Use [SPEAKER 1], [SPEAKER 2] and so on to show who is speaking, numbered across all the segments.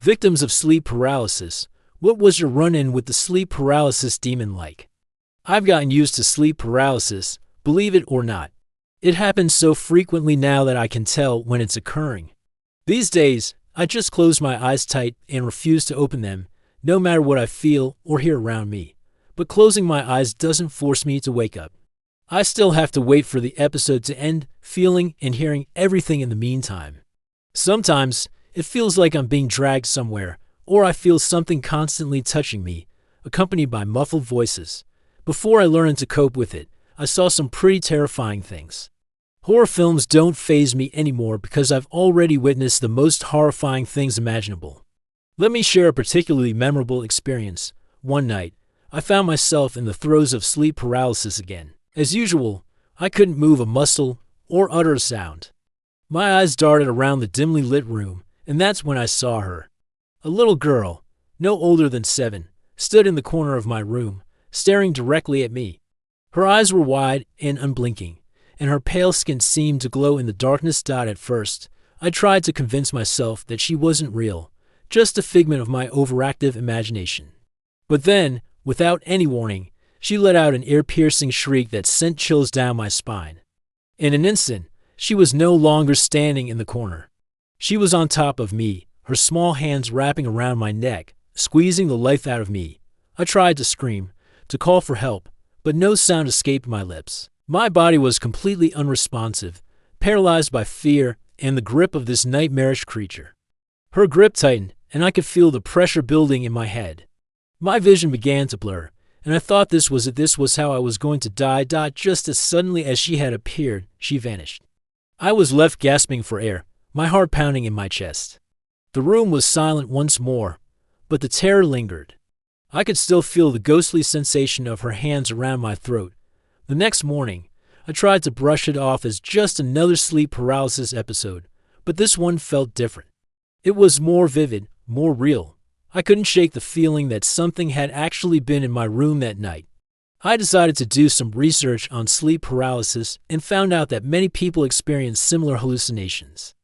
[SPEAKER 1] Victims of sleep paralysis. What was your run-in with the sleep paralysis demon like? I've gotten used to sleep paralysis, believe it or not. It happens so frequently now that I can tell when it's occurring. These days, I just close my eyes tight and refuse to open them, no matter what I feel or hear around me. But closing my eyes doesn't force me to wake up. I still have to wait for the episode to end, feeling and hearing everything in the meantime. Sometimes, it feels like I'm being dragged somewhere, or I feel something constantly touching me, accompanied by muffled voices. Before I learned to cope with it, I saw some pretty terrifying things. Horror films don't faze me anymore because I've already witnessed the most horrifying things imaginable. Let me share a particularly memorable experience. One night, I found myself in the throes of sleep paralysis again. As usual, I couldn't move a muscle or utter a sound. My eyes darted around the dimly lit room, and that's when I saw her. A little girl, no older than 7, stood in the corner of my room, staring directly at me. Her eyes were wide and unblinking, and her pale skin seemed to glow in the darkness. At first, I tried to convince myself that she wasn't real, just a figment of my overactive imagination. But then, without any warning, she let out an ear-piercing shriek that sent chills down my spine. In an instant, she was no longer standing in the corner. She was on top of me, her small hands wrapping around my neck, squeezing the life out of me. I tried to scream, to call for help, but no sound escaped my lips. My body was completely unresponsive, paralyzed by fear and the grip of this nightmarish creature. Her grip tightened, and I could feel the pressure building in my head. My vision began to blur, and I thought this was it. This was how I was going to die. Just as suddenly as she had appeared, she vanished. I was left gasping for air, my heart pounding in my chest. The room was silent once more, but the terror lingered. I could still feel the ghostly sensation of her hands around my throat. The next morning, I tried to brush it off as just another sleep paralysis episode, but this one felt different. It was more vivid, more real. I couldn't shake the feeling that something had actually been in my room that night. I decided to do some research on sleep paralysis and found out that many people experience similar hallucinations.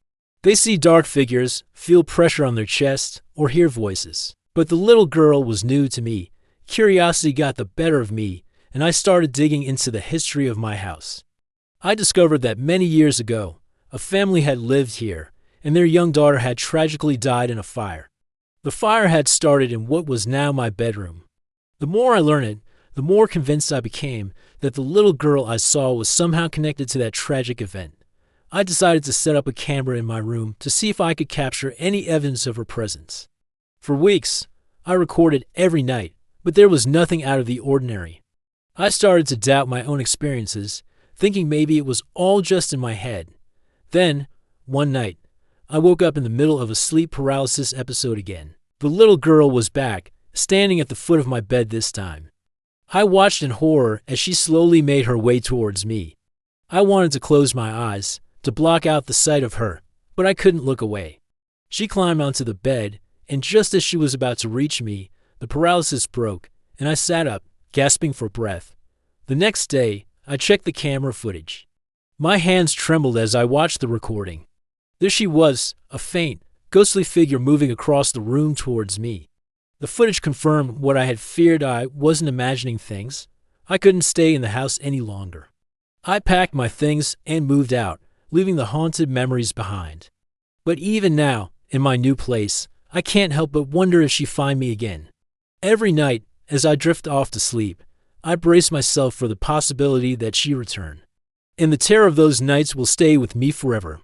[SPEAKER 1] They see dark figures, feel pressure on their chest, or hear voices. But the little girl was new to me. Curiosity got the better of me, and I started digging into the history of my house. I discovered that many years ago, a family had lived here, and their young daughter had tragically died in a fire. The fire had started in what was now my bedroom. The more I learned, the more convinced I became that the little girl I saw was somehow connected to that tragic event. I decided to set up a camera in my room to see if I could capture any evidence of her presence. For weeks, I recorded every night, but there was nothing out of the ordinary. I started to doubt my own experiences, thinking maybe it was all just in my head. Then, one night, I woke up in the middle of a sleep paralysis episode again. The little girl was back, standing at the foot of my bed this time. I watched in horror as she slowly made her way towards me. I wanted to close my eyes, to block out the sight of her, but I couldn't look away. She climbed onto the bed, and just as she was about to reach me, the paralysis broke, and I sat up, gasping for breath. The next day, I checked the camera footage. My hands trembled as I watched the recording. There she was, a faint, ghostly figure moving across the room towards me. The footage confirmed what I had feared. I wasn't imagining things. I couldn't stay in the house any longer. I packed my things and moved out, leaving the haunted memories behind. But even now, in my new place, I can't help but wonder if she'd find me again. Every night, as I drift off to sleep, I brace myself for the possibility that she return. And the terror of those nights will stay with me forever.